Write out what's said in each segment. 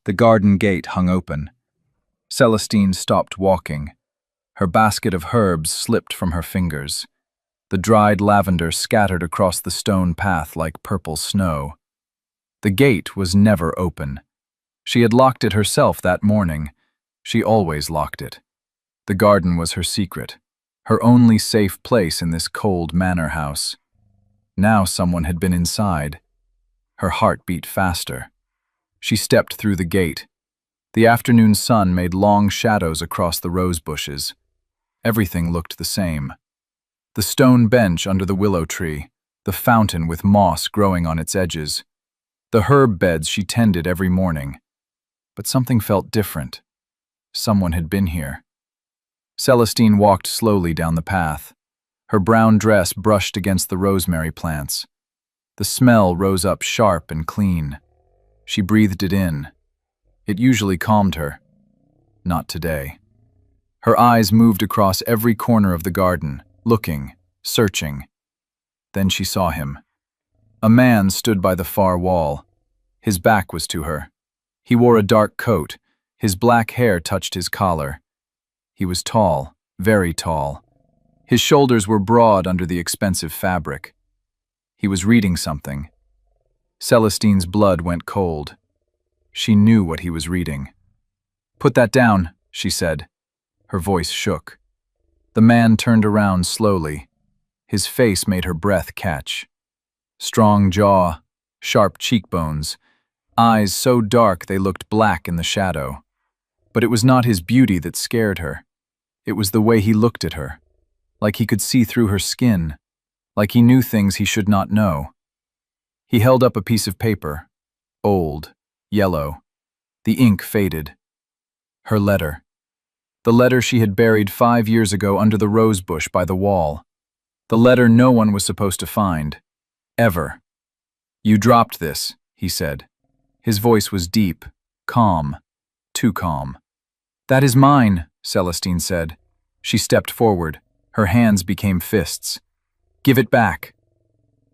The garden gate hung open. Celestine stopped walking. Her basket of herbs slipped from her fingers. The dried lavender scattered across the stone path like purple snow. The gate was never open. She had locked it herself that morning. She always locked it. The garden was her secret, her only safe place in this cold manor house. Now someone had been inside. Her heart beat faster. She stepped through the gate. The afternoon sun made long shadows across the rose bushes. Everything looked the same. The stone bench under the willow tree, the fountain with moss growing on its edges, the herb beds she tended every morning. But something felt different. Someone had been here. Celestine walked slowly down the path. Her brown dress brushed against the rosemary plants. The smell rose up sharp and clean. She breathed it in. It usually calmed her. Not today. Her eyes moved across every corner of the garden, looking, searching. Then she saw him. A man stood by the far wall. His back was to her. He wore a dark coat. His black hair touched his collar. He was tall, very tall. His shoulders were broad under the expensive fabric. He was reading something. Celestine's blood went cold. She knew what he was reading. "Put that down," she said. Her voice shook. The man turned around slowly. His face made her breath catch. Strong jaw, sharp cheekbones, eyes so dark they looked black in the shadow. But it was not his beauty that scared her. It was the way he looked at her, like he could see through her skin, like he knew things he should not know. He held up a piece of paper, old, yellow. The ink faded. Her letter. The letter she had buried 5 years ago under the rose bush by the wall. The letter no one was supposed to find. Ever. "You dropped this," he said. His voice was deep, calm, too calm. "That is mine," Celestine said. She stepped forward. Her hands became fists. "Give it back."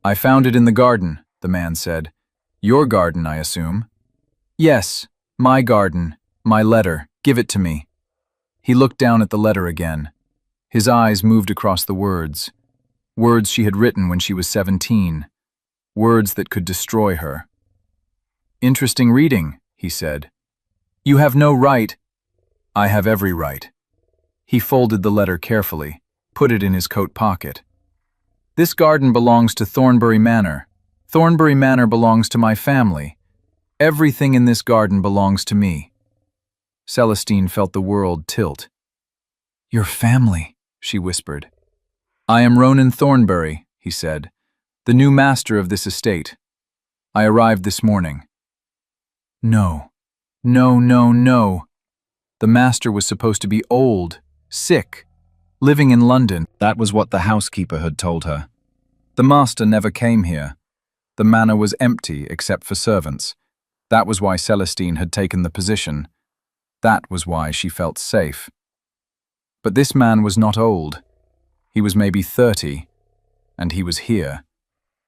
"I found it in the garden," the man said. "Your garden, I assume." "Yes, my garden, my letter. Give it to me." He looked down at the letter again. His eyes moved across the words. Words she had written when she was 17. Words that could destroy her. "Interesting reading," he said. "You have no right." "I have every right." He folded the letter carefully, put it in his coat pocket. "This garden belongs to Thornbury Manor. Thornbury Manor belongs to my family. Everything in this garden belongs to me." Celestine felt the world tilt. "Your family," she whispered. "I am Ronan Thornbury," he said, "the new master of this estate. I arrived this morning." No. No, no, no. The master was supposed to be old, sick, living in London. That was what the housekeeper had told her. The master never came here. The manor was empty except for servants. That was why Celestine had taken the position. That was why she felt safe. But this man was not old. He was maybe 30, and he was here,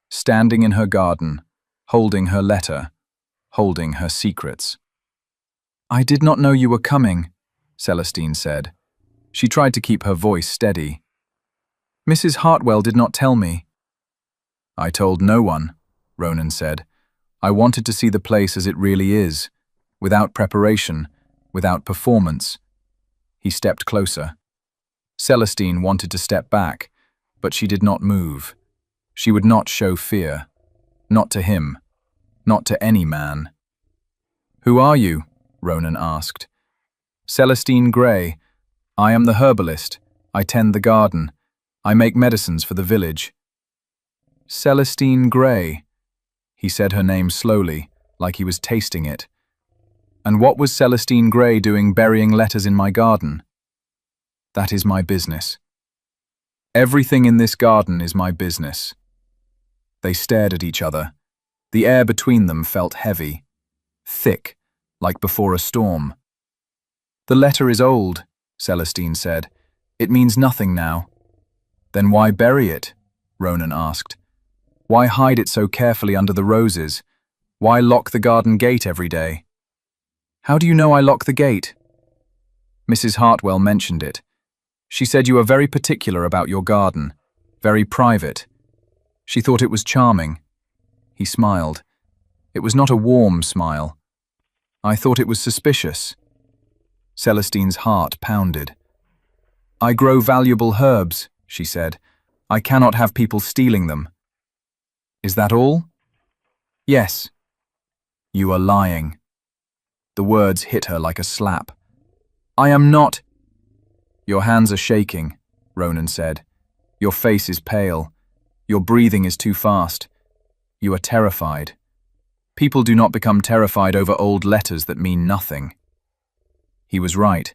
standing in her garden, holding her letter, holding her secrets. "I did not know you were coming," Celestine said. She tried to keep her voice steady. "Mrs. Hartwell did not tell me." "I told no one," Ronan said. "I wanted to see the place as it really is, without preparation, without performance." He stepped closer. Celestine wanted to step back, but she did not move. She would not show fear. Not to him. Not to any man. "Who are you?" Ronan asked. "Celestine Grey. I am the herbalist. I tend the garden. I make medicines for the village." "Celestine Grey." He said her name slowly, like he was tasting it. "And what was Celestine Grey doing burying letters in my garden?" "That is my business. Everything in this garden is my business." They stared at each other. The air between them felt heavy, thick, like before a storm. "The letter is old," Celestine said. "It means nothing now." "Then why bury it?" Ronan asked. "Why hide it so carefully under the roses? Why lock the garden gate every day?" How do you know I lock the gate? Mrs. Hartwell mentioned it. She said you are very particular about your garden, very private. She thought it was charming. He smiled. It was not a warm smile. I thought it was suspicious. Celestine's heart pounded. I grow valuable herbs, she said. I cannot have people stealing them. Is that all? Yes. You are lying. The words hit her like a slap. I am not. Your hands are shaking, Ronan said. Your face is pale. Your breathing is too fast. You are terrified. People do not become terrified over old letters that mean nothing. He was right.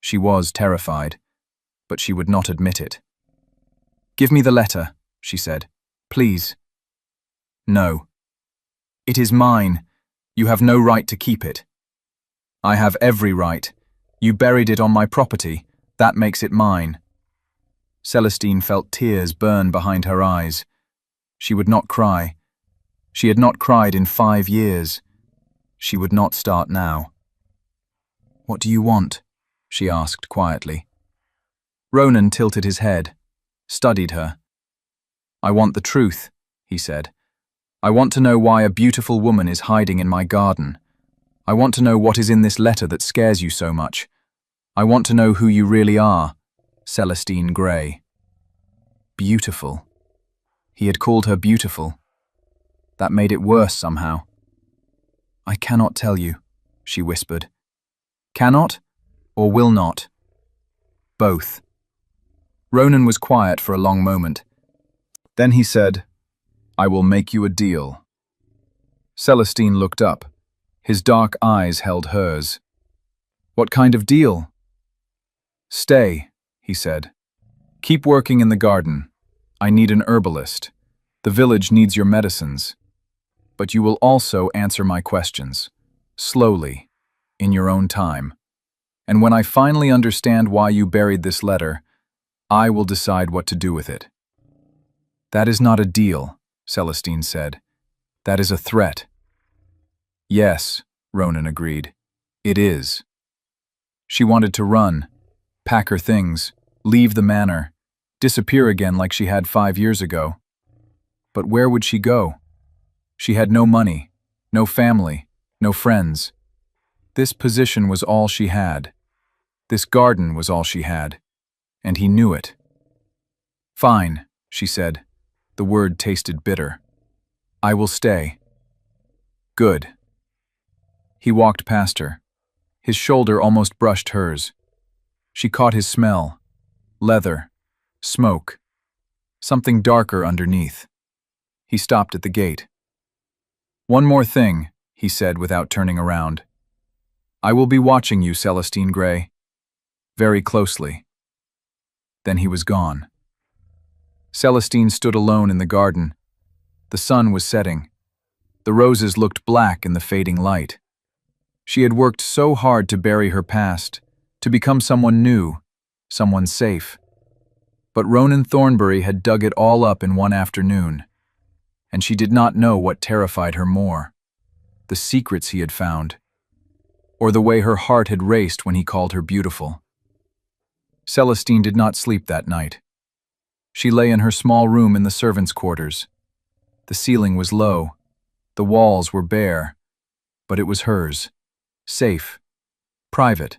She was terrified, but she would not admit it. Give me the letter, she said. Please. No. It is mine. You have no right to keep it. I have every right. You buried it on my property. That makes it mine. Celestine felt tears burn behind her eyes. She would not cry. She had not cried in 5 years. She would not start now. What do you want? She asked quietly. Ronan tilted his head, studied her. I want the truth, he said. I want to know why a beautiful woman is hiding in my garden. I want to know what is in this letter that scares you so much. I want to know who you really are, Celestine Grey. Beautiful. He had called her beautiful. That made it worse somehow. I cannot tell you, she whispered. Cannot or will not? Both. Ronan was quiet for a long moment. Then he said, I will make you a deal. Celestine looked up. His dark eyes held hers. What kind of deal? Stay, he said. Keep working in the garden. I need an herbalist. The village needs your medicines. But you will also answer my questions. Slowly, in your own time. And when I finally understand why you buried this letter, I will decide what to do with it. That is not a deal, Celestine said. That is a threat. Yes, Ronan agreed. It is. She wanted to run, pack her things, leave the manor, disappear again like she had 5 years ago. But where would she go? She had no money, no family, no friends. This position was all she had. This garden was all she had. And he knew it. Fine, she said. The word tasted bitter. I will stay. Good. He walked past her. His shoulder almost brushed hers. She caught his smell. Leather. Smoke. Something darker underneath. He stopped at the gate. One more thing, he said without turning around. I will be watching you, Celestine Grey. Very closely. Then he was gone. Celestine stood alone in the garden. The sun was setting. The roses looked black in the fading light. She had worked so hard to bury her past, to become someone new, someone safe. But Ronan Thornbury had dug it all up in one afternoon, and she did not know what terrified her more, the secrets he had found, or the way her heart had raced when he called her beautiful. Celestine did not sleep that night. She lay in her small room in the servants' quarters. The ceiling was low, the walls were bare, but it was hers. Safe. Private.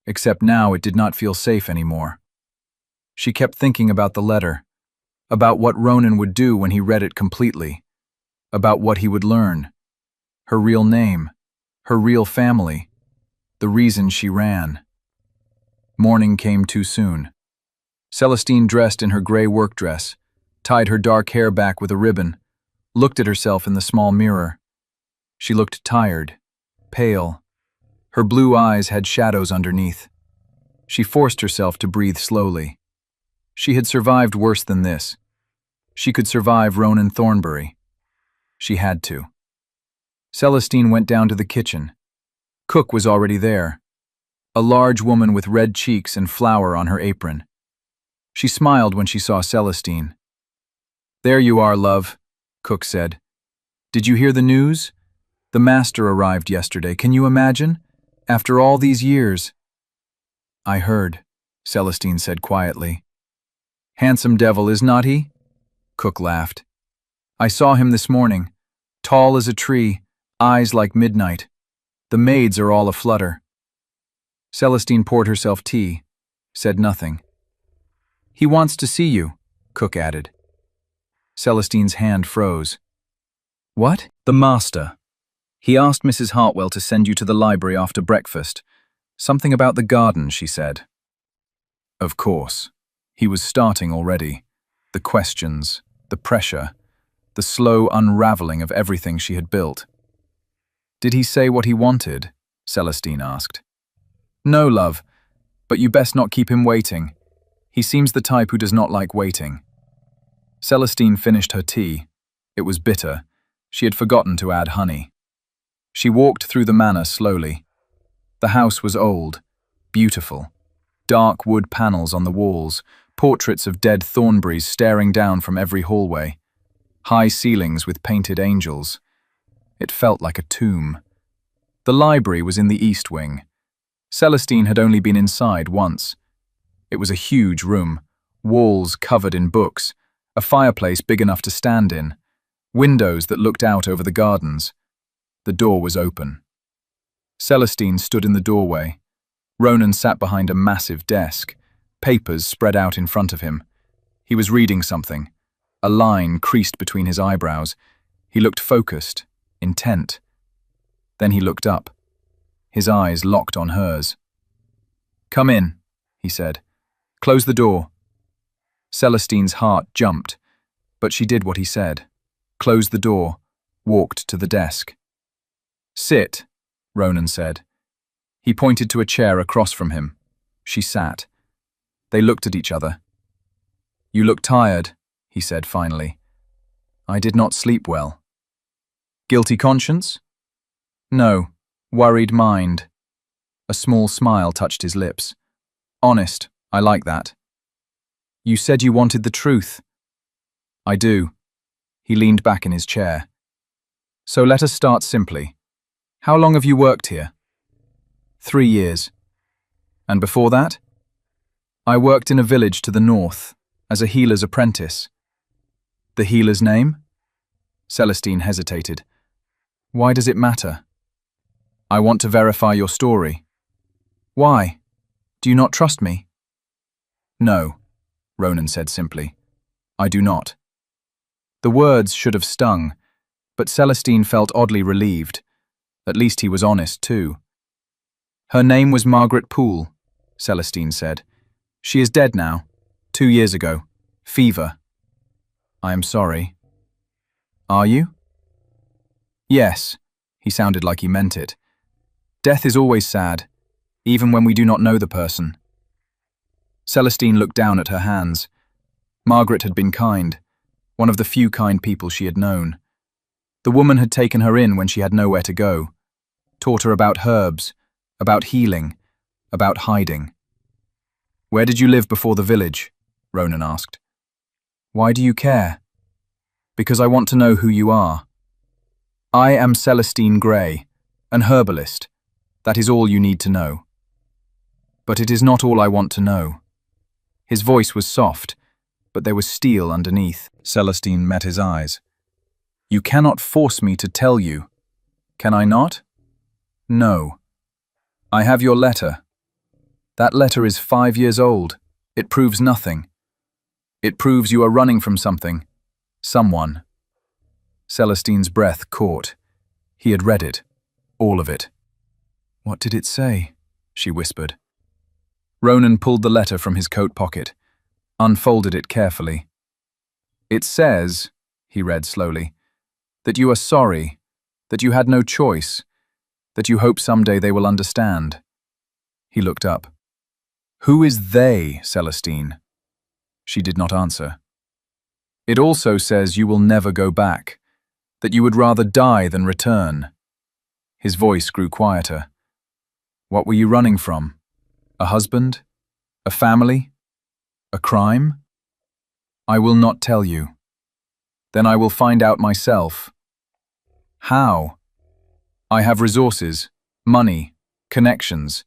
Except now it did not feel safe anymore. She kept thinking about the letter, about what Ronan would do when he read it completely, about what he would learn, her real name, her real family, the reason she ran. Morning came too soon. Celestine dressed in her gray work dress, tied her dark hair back with a ribbon, looked at herself in the small mirror. She looked tired. Pale. Her blue eyes had shadows underneath. She forced herself to breathe slowly. She had survived worse than this. She could survive Ronan Thornbury. She had to. Celestine went down to the kitchen. Cook was already there. A large woman with red cheeks and flour on her apron. She smiled when she saw Celestine. There you are, love, Cook said. Did you hear the news? The master arrived yesterday. Can you imagine? After all these years. I heard, Celestine said quietly. Handsome devil, is not he? Cook laughed. I saw him this morning, tall as a tree, eyes like midnight. The maids are all aflutter. Celestine poured herself tea, said nothing. He wants to see you, Cook added. Celestine's hand froze. What? The master. He asked Mrs. Hartwell to send you to the library after breakfast. Something about the garden, she said. Of course. He was starting already. The questions, the pressure, the slow unraveling of everything she had built. Did he say what he wanted? Celestine asked. No, love, but you best not keep him waiting. He seems the type who does not like waiting. Celestine finished her tea. It was bitter. She had forgotten to add honey. She walked through the manor slowly. The house was old, beautiful. Dark wood panels on the walls, portraits of dead Thornberrys staring down from every hallway. High ceilings with painted angels. It felt like a tomb. The library was in the east wing. Celestine had only been inside once. It was a huge room, walls covered in books, a fireplace big enough to stand in, windows that looked out over the gardens. The door was open. Celestine stood in the doorway. Ronan sat behind a massive desk, papers spread out in front of him. He was reading something. A line creased between his eyebrows. He looked focused, intent. Then he looked up. His eyes locked on hers. Come in, he said. Close the door. Celestine's heart jumped, but she did what he said. Closed the door, walked to the desk. Sit, Ronan said. He pointed to a chair across from him. She sat. They looked at each other. You look tired, he said finally. I did not sleep well. Guilty conscience? No, worried mind. A small smile touched his lips. Honest, I like that. You said you wanted the truth. I do. He leaned back in his chair. So let us start simply. How long have you worked here? 3 years. And before that? I worked in a village to the north, as a healer's apprentice. The healer's name? Celestine hesitated. Why does it matter? I want to verify your story. Why? Do you not trust me? No, Ronan said simply. I do not. The words should have stung, but Celestine felt oddly relieved. At least he was honest too. Her name was Margaret Poole, Celestine said. She is dead now, 2 years ago. Fever. I am sorry. Are you? Yes, he sounded like he meant it. Death is always sad, even when we do not know the person. Celestine looked down at her hands. Margaret had been kind, one of the few kind people she had known. The woman had taken her in when she had nowhere to go, taught her about herbs, about healing, about hiding. Where did you live before the village? Ronan asked. Why do you care? Because I want to know who you are. I am Celestine Grey, an herbalist. That is all you need to know. But it is not all I want to know. His voice was soft, but there was steel underneath. Celestine met his eyes. You cannot force me to tell you. Can I not? No. I have your letter. That letter is 5 years old. It proves nothing. It proves you are running from something. Someone. Celestine's breath caught. He had read it. All of it. What did it say? She whispered. Ronan pulled the letter from his coat pocket, unfolded it carefully. It says, he read slowly, that you are sorry, that you had no choice, that you hope someday they will understand. He looked up. Who is they, Celestine? She did not answer. It also says you will never go back, that you would rather die than return. His voice grew quieter. What were you running from? A husband? A family? A crime? I will not tell you. Then I will find out myself. How? I have resources, money, connections.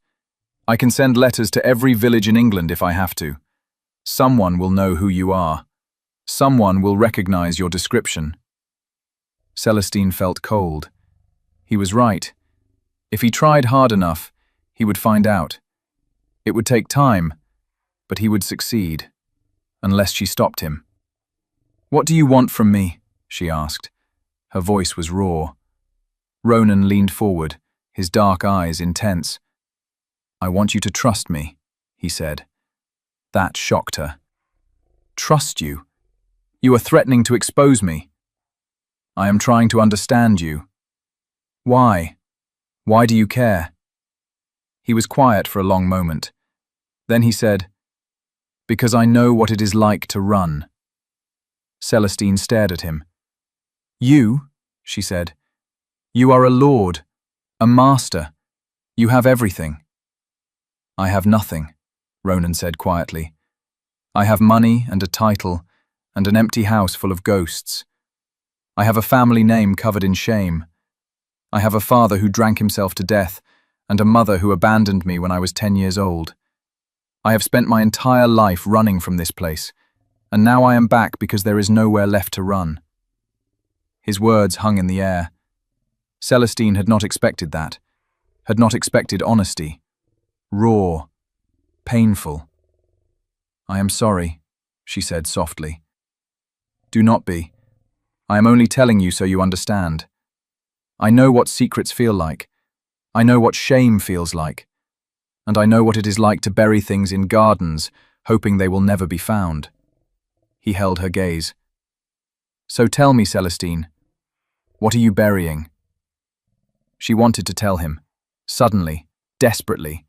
I can send letters to every village in England if I have to. Someone will know who you are. Someone will recognize your description. Celestine felt cold. He was right. If he tried hard enough, he would find out. It would take time, but he would succeed, unless she stopped him. "What do you want from me?" she asked. Her voice was raw. Ronan leaned forward, his dark eyes intense. "I want you to trust me," he said. That shocked her. "Trust you? You are threatening to expose me." "I am trying to understand you." "Why? Why do you care?" He was quiet for a long moment. Then he said, "Because I know what it is like to run." Celestine stared at him. "You?" she said. "You are a lord, a master. You have everything." "I have nothing," Ronan said quietly. "I have money and a title and an empty house full of ghosts. I have a family name covered in shame. I have a father who drank himself to death and a mother who abandoned me when I was 10 years old. I have spent my entire life running from this place, and now I am back because there is nowhere left to run." His words hung in the air. Celestine had not expected that, had not expected honesty. Raw, painful. "I am sorry," she said softly. "Do not be. I am only telling you so you understand. I know what secrets feel like. I know what shame feels like. And I know what it is like to bury things in gardens, hoping they will never be found." He held her gaze. "So tell me, Celestine, what are you burying?" She wanted to tell him, suddenly, desperately,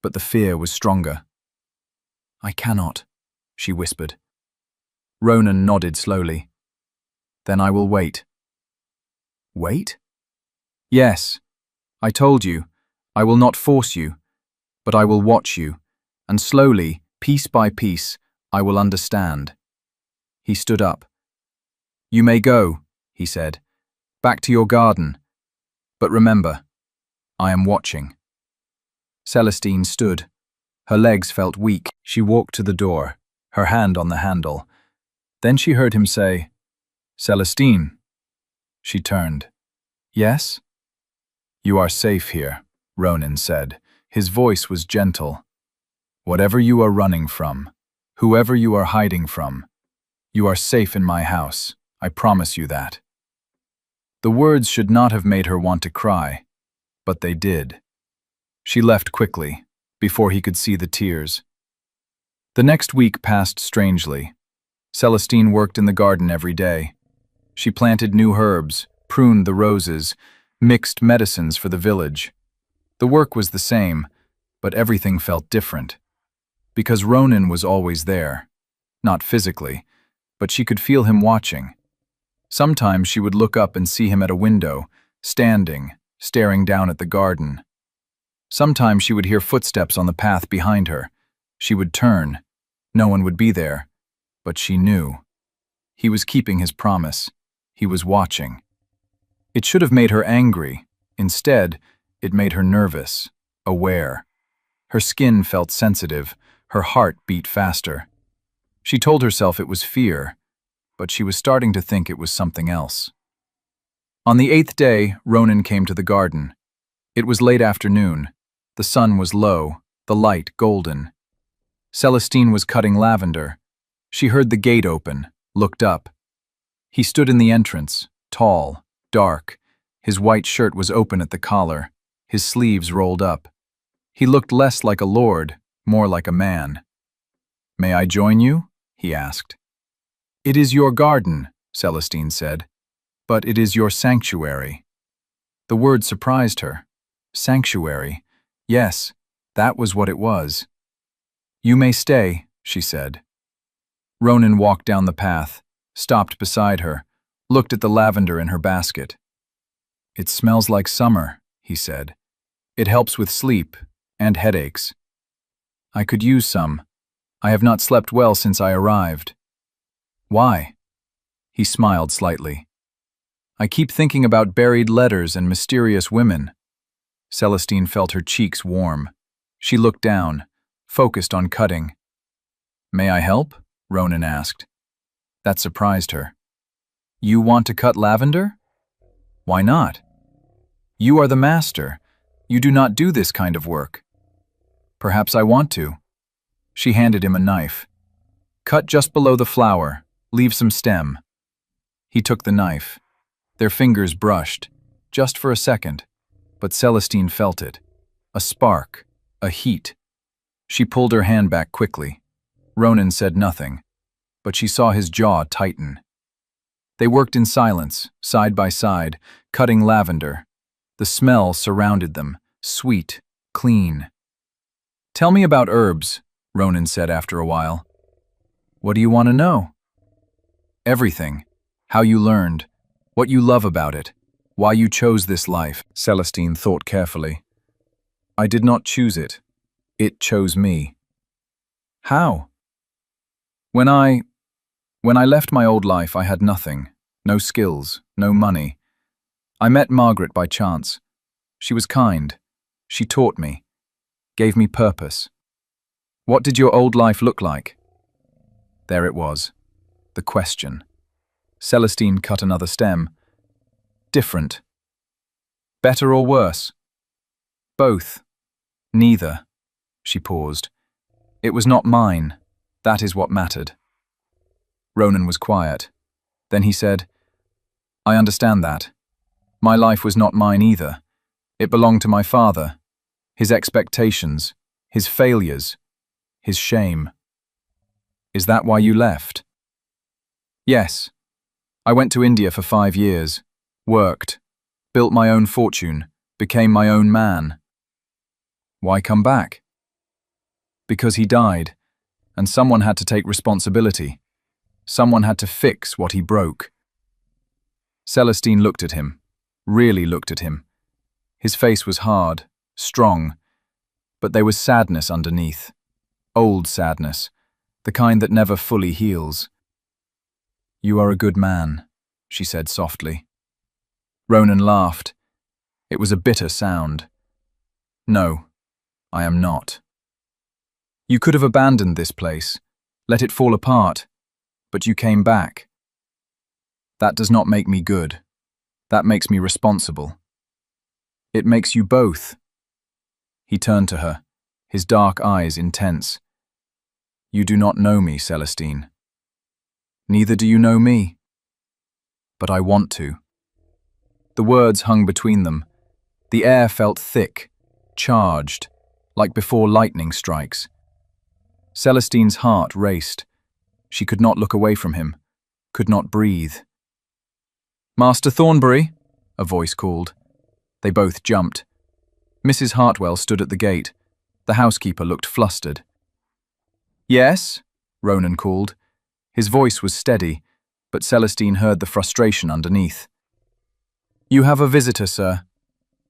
but the fear was stronger. "I cannot," she whispered. Ronan nodded slowly. "Then I will wait." "Wait?" "Yes. I told you, I will not force you, but I will watch you, and slowly, piece by piece, I will understand." He stood up. "You may go," he said, "back to your garden. But remember, I am watching." Celestine stood. Her legs felt weak. She walked to the door, her hand on the handle. Then she heard him say, "Celestine." She turned. "Yes?" "You are safe here," Ronan said. His voice was gentle. "Whatever you are running from, whoever you are hiding from, you are safe in my house. I promise you that." The words should not have made her want to cry, but they did. She left quickly, before he could see the tears. The next week passed strangely. Celestine worked in the garden every day. She planted new herbs, pruned the roses, mixed medicines for the village. The work was the same, but everything felt different. Because Ronan was always there. Not physically, but she could feel him watching. Sometimes she would look up and see him at a window, standing, staring down at the garden. Sometimes she would hear footsteps on the path behind her. She would turn. No one would be there. But she knew. He was keeping his promise. He was watching. It should have made her angry. Instead, it made her nervous, aware. Her skin felt sensitive. Her heart beat faster. She told herself it was fear, but she was starting to think it was something else. On the 8th day, Ronan came to the garden. It was late afternoon. The sun was low, the light golden. Celestine was cutting lavender. She heard the gate open, looked up. He stood in the entrance, tall, dark. His white shirt was open at the collar, his sleeves rolled up. He looked less like a lord, more like a man. "May I join you?" he asked. "It is your garden," Celestine said, "but it is your sanctuary." The word surprised her. Sanctuary. Yes, that was what it was. "You may stay," she said. Ronan walked down the path, stopped beside her, looked at the lavender in her basket. "It smells like summer," he said. "It helps with sleep and headaches. I could use some. I have not slept well since I arrived." "Why?" He smiled slightly. I keep thinking about buried letters and mysterious women. Celestine felt her cheeks warm. She looked down, focused on cutting. May I help? Ronan asked. That surprised her. You want to cut lavender? Why not? You are the master. You do not do this kind of work. Perhaps I want to. She handed him a knife. Cut just below the flower. Leave some stem. He took the knife. Their fingers brushed, just for a second, but Celestine felt it. A spark, a heat. She pulled her hand back quickly. Ronan said nothing, but she saw his jaw tighten. They worked in silence, side by side, cutting lavender. The smell surrounded them, sweet, clean. Tell me about herbs, Ronan said after a while. What do you want to know? Everything. How you learned. What you love about it. Why you chose this life. Celestine thought carefully. I did not choose it. It chose me. How? When I left my old life, I had nothing. No skills, no money. I met Margaret by chance. She was kind. She taught me. Gave me purpose. What did your old life look like? There it was. The question. Celestine cut another stem. Different. Better or worse? Both. Neither. She paused. It was not mine. That is what mattered. Ronan was quiet. Then he said, I understand that. My life was not mine either. It belonged to my father. His expectations, his failures, his shame. Is that why you left? Yes. I went to India for 5 years, worked, built my own fortune, became my own man. Why come back? Because he died, and someone had to take responsibility. Someone had to fix what he broke. Celestine looked at him, really looked at him. His face was hard, strong, but there was sadness underneath. Old sadness, the kind that never fully heals. You are a good man, she said softly. Ronan laughed. It was a bitter sound. No, I am not. You could have abandoned this place, let it fall apart, but you came back. That does not make me good. That makes me responsible. It makes you both. He turned to her, his dark eyes intense. You do not know me, Celestine. Neither do you know me. But I want to. The words hung between them. The air felt thick, charged, like before lightning strikes. Celestine's heart raced. She could not look away from him, could not breathe. Master Thornbury, a voice called. They both jumped. Mrs. Hartwell stood at the gate. The housekeeper looked flustered. Yes, Ronan called. His voice was steady, but Celestine heard the frustration underneath. You have a visitor, sir.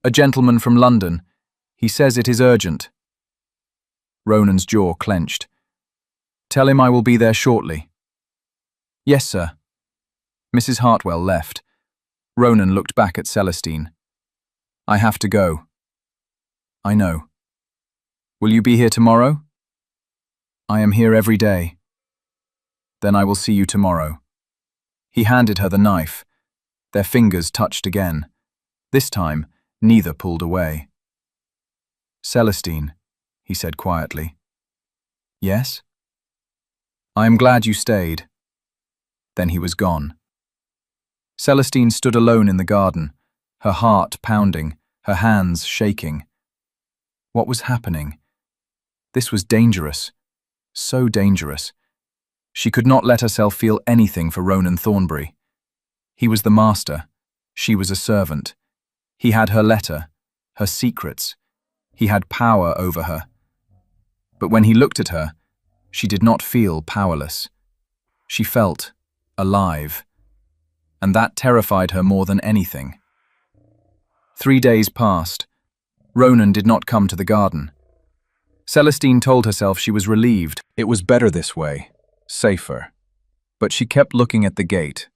A gentleman from London. He says it is urgent. Ronan's jaw clenched. Tell him I will be there shortly. Yes, sir. Mrs. Hartwell left. Ronan looked back at Celestine. I have to go. I know. Will you be here tomorrow? I am here every day. Then I will see you tomorrow. He handed her the knife. Their fingers touched again. This time, neither pulled away. Celestine, he said quietly. Yes? I am glad you stayed. Then he was gone. Celestine stood alone in the garden, her heart pounding, her hands shaking. What was happening? This was dangerous. So dangerous. She could not let herself feel anything for Ronan Thornbury. He was the master. She was a servant. He had her letter, her secrets. He had power over her. But when he looked at her, she did not feel powerless. She felt alive. And that terrified her more than anything. 3 days passed. Ronan did not come to the garden. Celestine told herself she was relieved. It was better this way, safer. But she kept looking at the gate,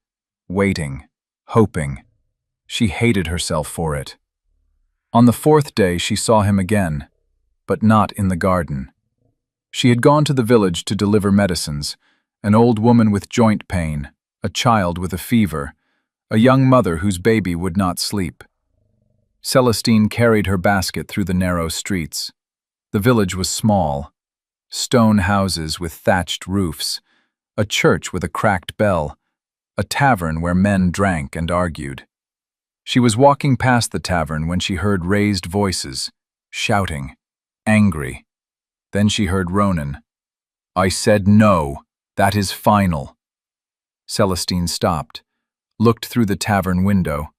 waiting, hoping. She hated herself for it. On the fourth day she saw him again, but not in the garden. She had gone to the village to deliver medicines, an old woman with joint pain, a child with a fever, a young mother whose baby would not sleep. Celestine carried her basket through the narrow streets. The village was small. Stone houses with thatched roofs, a church with a cracked bell, a tavern where men drank and argued. She was walking past the tavern when she heard raised voices, shouting, angry. Then she heard Ronan. "I said no. That is final." Celestine stopped, looked through the tavern window.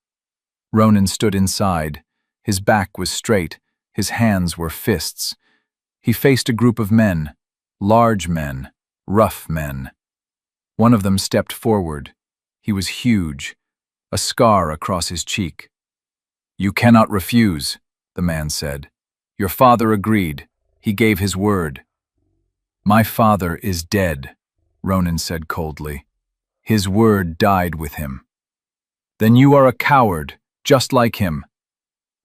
Ronan stood inside. His back was straight, his hands were fists. He faced a group of men, large men, rough men. One of them stepped forward. He was huge, a scar across his cheek. "You cannot refuse," the man said. "Your father agreed. He gave his word." "My father is dead," Ronan said coldly. "His word died with him." "Then you are a coward, just like him."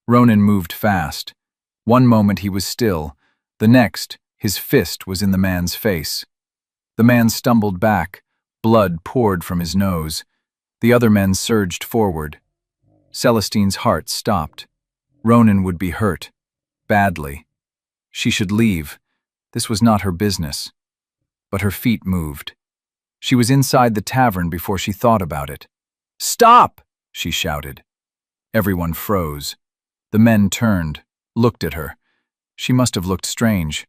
Ronan moved fast. One moment he was still. The next, his fist was in the man's face. The man stumbled back. Blood poured from his nose. The other men surged forward. Celestine's heart stopped. Ronan would be hurt. Badly. She should leave. This was not her business. But her feet moved. She was inside the tavern before she thought about it. "Stop!" she shouted. Everyone froze. The men turned, looked at her. She must have looked strange.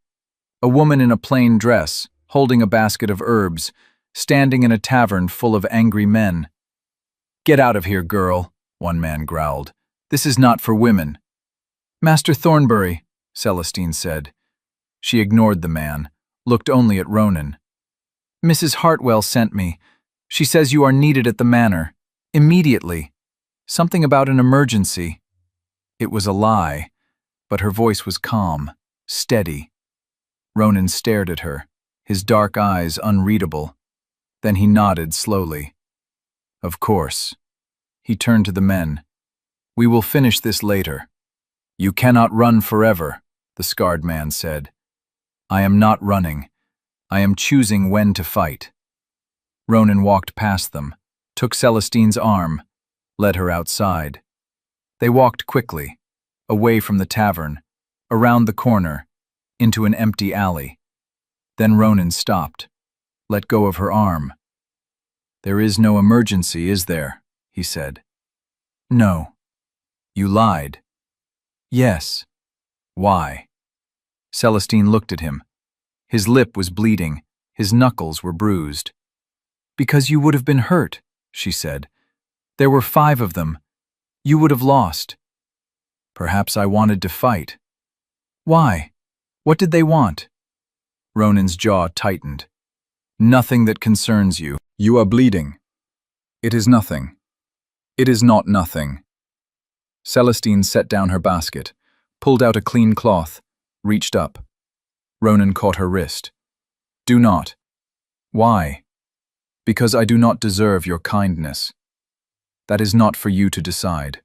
A woman in a plain dress, holding a basket of herbs, standing in a tavern full of angry men. "Get out of here, girl," one man growled. "This is not for women." "Master Thornbury," Celestine said. She ignored the man, looked only at Ronan. "Mrs. Hartwell sent me. She says you are needed at the manor. Immediately. Something about an emergency." It was a lie, but her voice was calm, steady. Ronan stared at her, his dark eyes unreadable. Then he nodded slowly. "Of course." He turned to the men. "We will finish this later." "You cannot run forever," the scarred man said. "I am not running. I am choosing when to fight." Ronan walked past them, took Celestine's arm, led her outside. They walked quickly, away from the tavern, around the corner, into an empty alley. Then Ronan stopped, let go of her arm. "There is no emergency, is there?" he said. "No." "You lied." "Yes." "Why?" Celestine looked at him. His lip was bleeding, his knuckles were bruised. "Because you would have been hurt," she said. "There were 5 of them. You would have lost." "Perhaps I wanted to fight." "Why? What did they want?" Ronan's jaw tightened. "Nothing that concerns you. You are bleeding." "It is nothing." "It is not nothing." Celestine set down her basket, pulled out a clean cloth, reached up. Ronan caught her wrist. "Do not." "Why?" "Because I do not deserve your kindness. That is not for you to decide."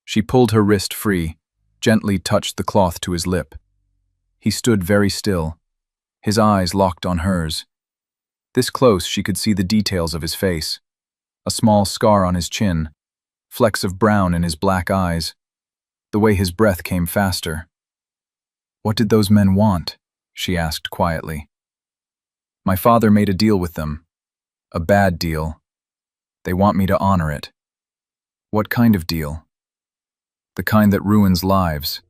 She pulled her wrist free, gently touched the cloth to his lip. He stood very still, his eyes locked on hers. This close she could see the details of his face. A small scar on his chin, flecks of brown in his black eyes, the way his breath came faster. "What did those men want?" she asked quietly. "My father made a deal with them. A bad deal. They want me to honor it." "What kind of deal?" "The kind that ruins lives."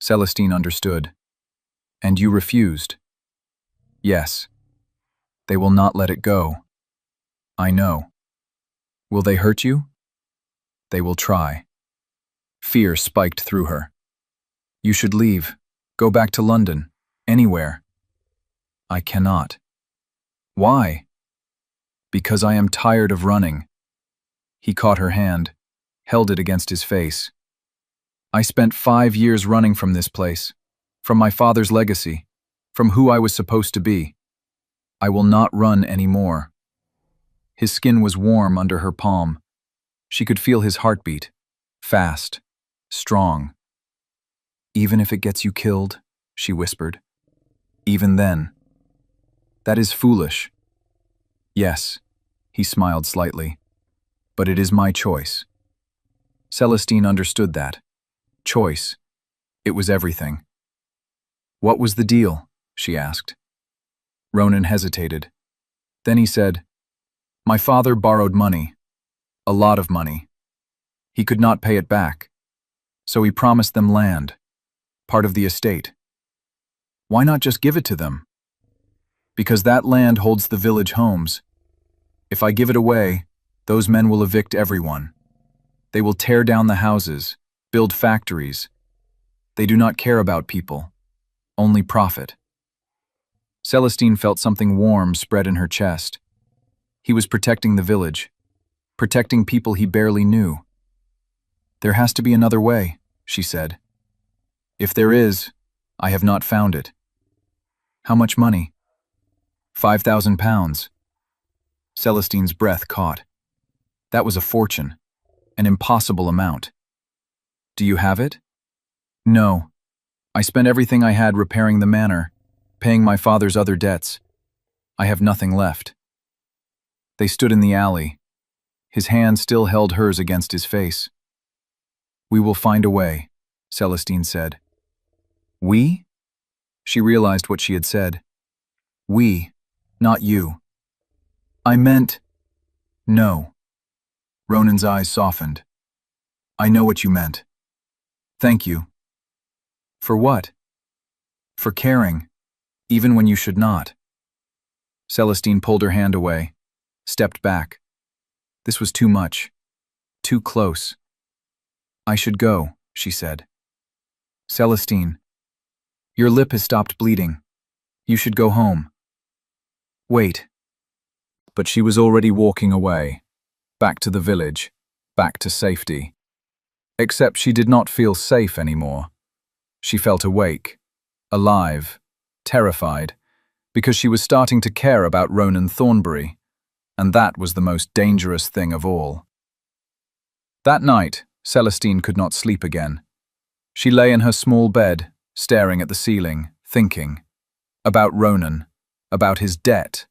Celestine understood. "And you refused?" "Yes." "They will not let it go." "I know." "Will they hurt you?" "They will try." Fear spiked through her. "You should leave. Go back to London. Anywhere." "I cannot." "Why?" "Because I am tired of running." He caught her hand, held it against his face. "I spent 5 years running from this place, from my father's legacy, from who I was supposed to be. I will not run anymore." His skin was warm under her palm. She could feel his heartbeat, fast, strong. "Even if it gets you killed," she whispered. "Even then." "That is foolish." "Yes," he smiled slightly, "but it is my choice." Celestine understood that. Choice. It was everything. "What was the deal?" she asked. Ronan hesitated. Then he said, "My father borrowed money. A lot of money. He could not pay it back. So he promised them land, part of the estate." "Why not just give it to them?" "Because that land holds the village homes. If I give it away, those men will evict everyone. They will tear down the houses, build factories. They do not care about people, only profit." Celestine felt something warm spread in her chest. He was protecting the village, protecting people he barely knew. "There has to be another way," she said. "If there is, I have not found it." "How much money?" £5,000. Celestine's breath caught. That was a fortune, an impossible amount. "Do you have it?" "No. I spent everything I had repairing the manor, paying my father's other debts. I have nothing left." They stood in the alley. His hand still held hers against his face. "We will find a way," Celestine said. "We?" She realized what she had said. "We, not you." "I meant—" "No." Ronan's eyes softened. "I know what you meant. Thank you." "For what?" "For caring, even when you should not." Celestine pulled her hand away, stepped back. This was too much. Too close. "I should go," she said. "Celestine, your lip has stopped bleeding. You should go home." "Wait." But she was already walking away, back to the village, back to safety. Except she did not feel safe anymore. She felt awake, alive, terrified, because she was starting to care about Ronan Thornbury, and that was the most dangerous thing of all. That night, Celestine could not sleep again. She lay in her small bed, staring at the ceiling, thinking about Ronan, about his debt,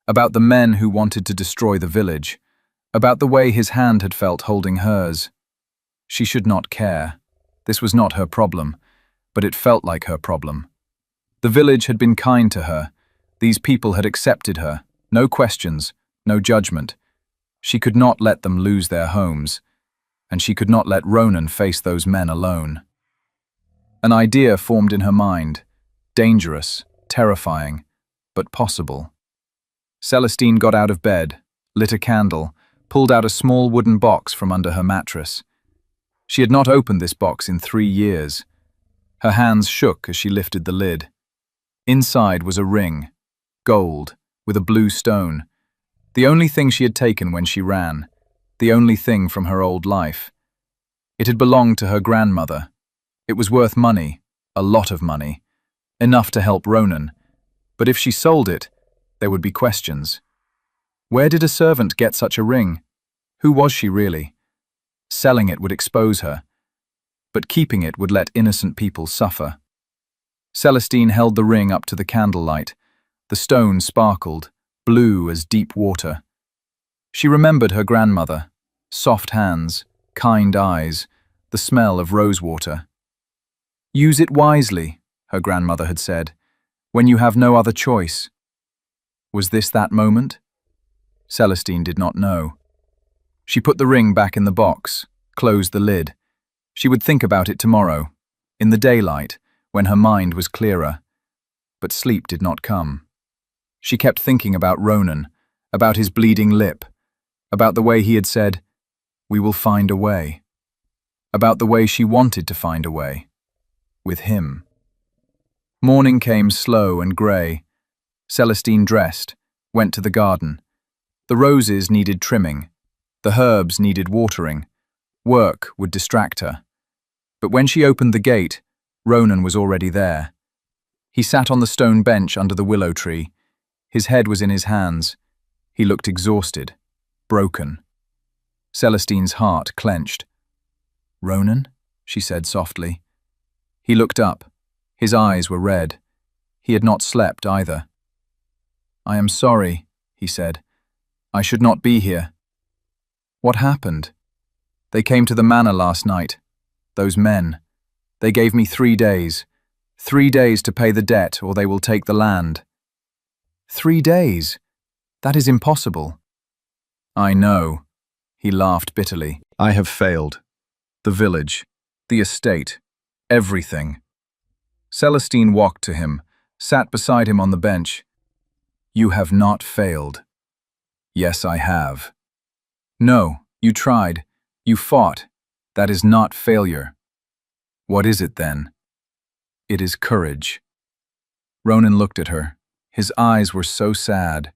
about the men who wanted to destroy the village, about the way his hand had felt holding hers. She should not care. This was not her problem, but it felt like her problem. The village had been kind to her. These people had accepted her. No questions, no judgment. She could not let them lose their homes, and she could not let Ronan face those men alone. An idea formed in her mind, dangerous, terrifying, but possible. Celestine got out of bed, lit a candle, pulled out a small wooden box from under her mattress. She had not opened this box in 3 years. Her hands shook as she lifted the lid. Inside was a ring, gold, with a blue stone. The only thing she had taken when she ran, the only thing from her old life. It had belonged to her grandmother. It was worth money, a lot of money, enough to help Ronan. But if she sold it, there would be questions. Where did a servant get such a ring? Who was she really? Selling it would expose her, but keeping it would let innocent people suffer. Celestine held the ring up to the candlelight. The stone sparkled, blue as deep water. She remembered her grandmother, soft hands, kind eyes, the smell of rosewater. "Use it wisely," her grandmother had said, "when you have no other choice." Was this that moment? Celestine did not know. She put the ring back in the box, closed the lid. She would think about it tomorrow, in the daylight, when her mind was clearer. But sleep did not come. She kept thinking about Ronan, about his bleeding lip, about the way he had said, "We will find a way," about the way she wanted to find a way, with him. Morning came slow and grey. Celestine dressed, went to the garden. The roses needed trimming. The herbs needed watering. Work would distract her. But when she opened the gate, Ronan was already there. He sat on the stone bench under the willow tree. His head was in his hands. He looked exhausted, broken. Celestine's heart clenched. "Ronan?" she said softly. He looked up. His eyes were red. He had not slept either. "I am sorry," he said. "I should not be here." "What happened?" "They came to the manor last night. Those men. They gave me 3 days. 3 days to pay the debt, or they will take the land." 3 days? That is impossible. "I know." He laughed bitterly. "I have failed. The village, the estate, everything." Celestine walked to him, sat beside him on the bench. "You have not failed." "Yes, I have." "No, you tried. You fought. That is not failure." "What is it then?" "It is courage." Ronan looked at her. His eyes were so sad.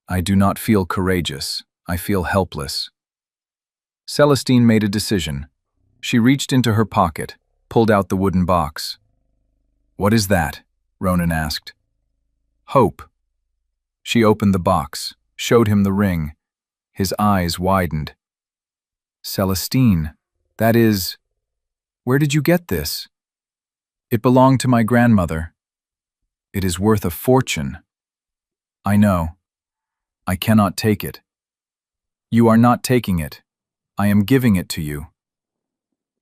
"I do not feel courageous. I feel helpless." Celestine made a decision. She reached into her pocket, pulled out the wooden box. "What is that?" Ronan asked. "Hope." She opened the box, showed him the ring. His eyes widened. "Celestine, that is... Where did you get this?" "It belonged to my grandmother." "It is worth a fortune." "I know. I cannot take it." "You are not taking it. I am giving it to you."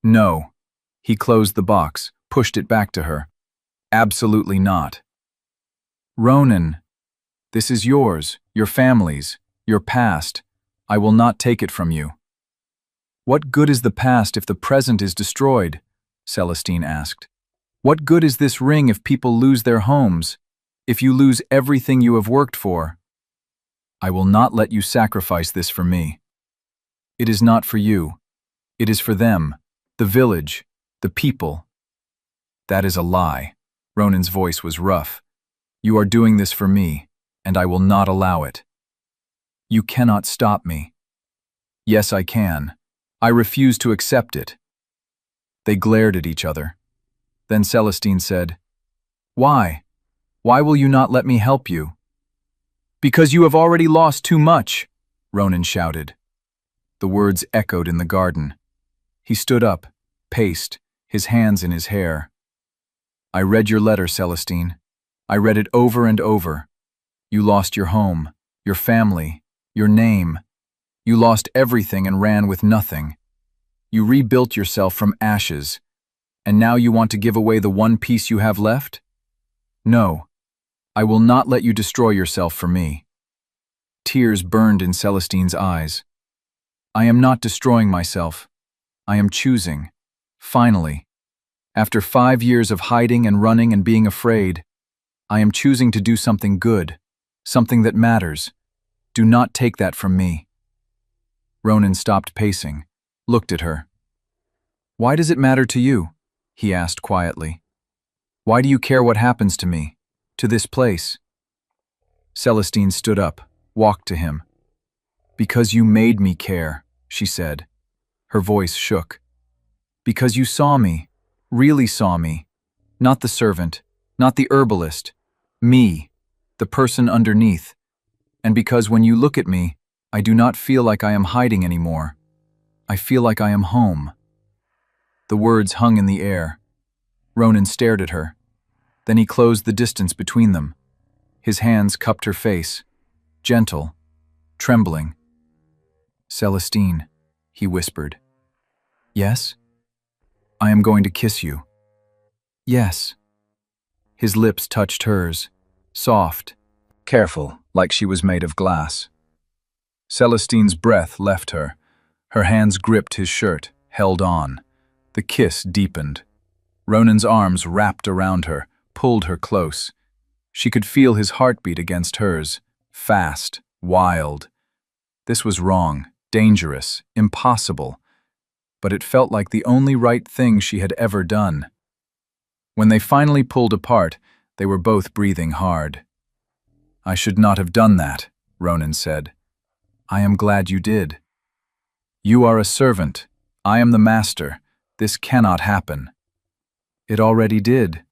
"No." He closed the box, pushed it back to her. "Absolutely not." "Ronan, this is yours, your family's, your past. I will not take it from you." "What good is the past if the present is destroyed?" Celestine asked. "What good is this ring if people lose their homes, if you lose everything you have worked for?" "I will not let you sacrifice this for me." "It is not for you. It is for them, the village, the people." "That is a lie." Ronan's voice was rough. "You are doing this for me, and I will not allow it." "You cannot stop me." "Yes, I can. I refuse to accept it." They glared at each other. Then Celestine said, "Why? Why will you not let me help you?" "Because you have already lost too much," Ronan shouted. The words echoed in the garden. He stood up, paced, his hands in his hair. "I read your letter, Celestine. I read it over and over. You lost your home, your family, your name. You lost everything and ran with nothing. You rebuilt yourself from ashes, and now you want to give away the one piece you have left? No, I will not let you destroy yourself for me." Tears burned in Celestine's eyes. "I am not destroying myself. I am choosing. Finally. After 5 years of hiding and running and being afraid, I am choosing to do something good, something that matters. Do not take that from me." Ronan stopped pacing, looked at her. "Why does it matter to you?" he asked quietly. "Why do you care what happens to me, to this place?" Celestine stood up, walked to him. "Because you made me care," she said. Her voice shook. "Because you saw me, really saw me. Not the servant, not the herbalist. Me, the person underneath. And because when you look at me, I do not feel like I am hiding anymore. I feel like I am home." The words hung in the air. Ronan stared at her. Then he closed the distance between them. His hands cupped her face, gentle, trembling. "Celestine," he whispered. "Yes?" "I am going to kiss you." "Yes." His lips touched hers, soft, careful, like she was made of glass. Celestine's breath left her. Her hands gripped his shirt, held on. The kiss deepened. Ronan's arms wrapped around her, pulled her close. She could feel his heartbeat against hers, fast, wild. This was wrong, dangerous, impossible, but it felt like the only right thing she had ever done. When they finally pulled apart, they were both breathing hard. "I should not have done that," Ronan said. "I am glad you did." "You are a servant. I am the master. This cannot happen." "It already did."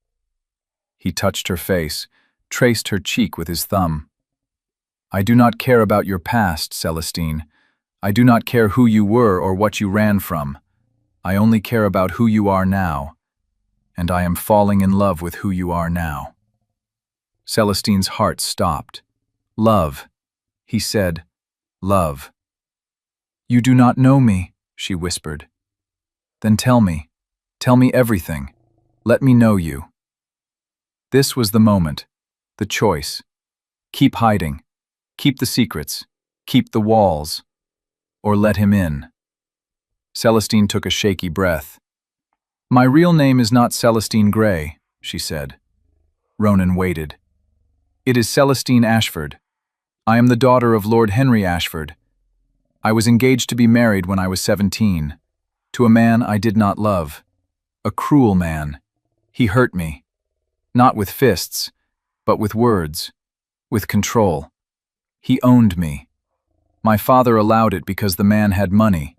He touched her face, traced her cheek with his thumb. "I do not care about your past, Celestine. I do not care who you were or what you ran from. I only care about who you are now, and I am falling in love with who you are now." Celestine's heart stopped. "Love," he said, "love." "You do not know me," she whispered. "Then tell me everything. Let me know you." This was the moment, the choice. Keep hiding, keep the secrets, keep the walls, or let him in. Celestine took a shaky breath. "My real name is not Celestine Grey," she said. Ronan waited. "It is Celestine Ashford. I am the daughter of Lord Henry Ashford. I was engaged to be married when I was 17, to a man I did not love. A cruel man. He hurt me. Not with fists, but with words, with control. He owned me. My father allowed it because the man had money,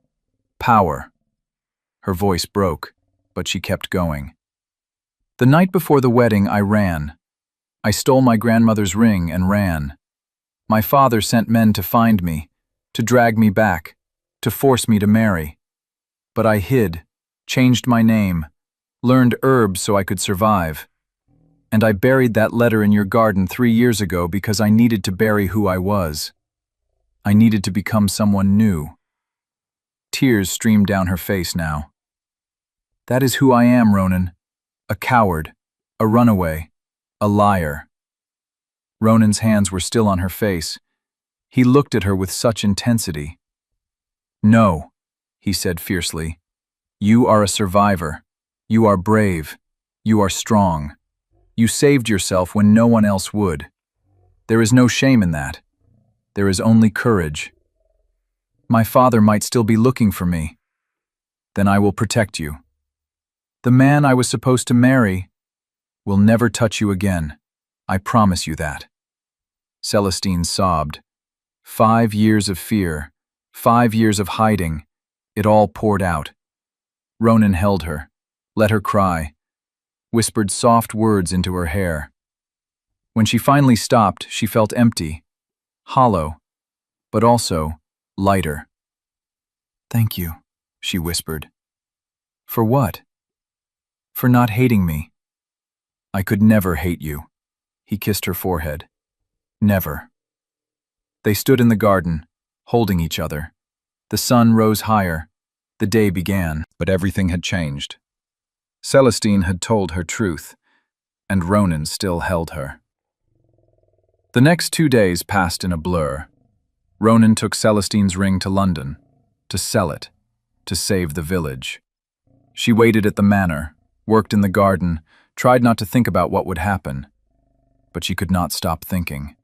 power." Her voice broke, but she kept going. "The night before the wedding, I ran. I stole my grandmother's ring and ran. My father sent men to find me, to drag me back, to force me to marry. But I hid, changed my name, learned herbs so I could survive. And I buried that letter in your garden 3 years ago because I needed to bury who I was. I needed to become someone new." Tears streamed down her face now. "That is who I am, Ronan. A coward, a runaway, a liar." Ronan's hands were still on her face. He looked at her with such intensity. "No," he said fiercely. "You are a survivor. You are brave. You are strong. You saved yourself when no one else would. There is no shame in that. There is only courage. My father might still be looking for me. Then I will protect you. The man I was supposed to marry will never touch you again. I promise you that." Celestine sobbed. 5 years of fear, 5 years of hiding, it all poured out. Ronan held her, let her cry, whispered soft words into her hair. When she finally stopped, she felt empty, hollow, but also lighter. "Thank you," she whispered. "For what?" "For not hating me." "I could never hate you." He kissed her forehead. "Never." They stood in the garden, holding each other. The sun rose higher. The day began, but everything had changed. Celestine had told her truth, and Ronan still held her. The next 2 days passed in a blur. Ronan took Celestine's ring to London, to sell it, to save the village. She waited at the manor, worked in the garden, tried not to think about what would happen. But she could not stop thinking.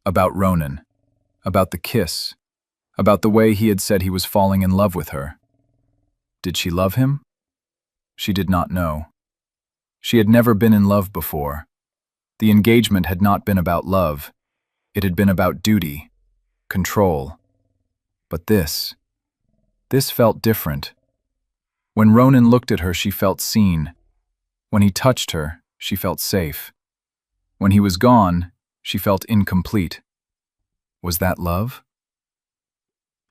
About Ronan, about the kiss, about the way he had said he was falling in love with her. Did she love him? She did not know. She had never been in love before. The engagement had not been about love. It had been about duty, control. But this felt different. When Ronan looked at her, she felt seen. When he touched her, she felt safe. When he was gone, she felt incomplete. Was that love?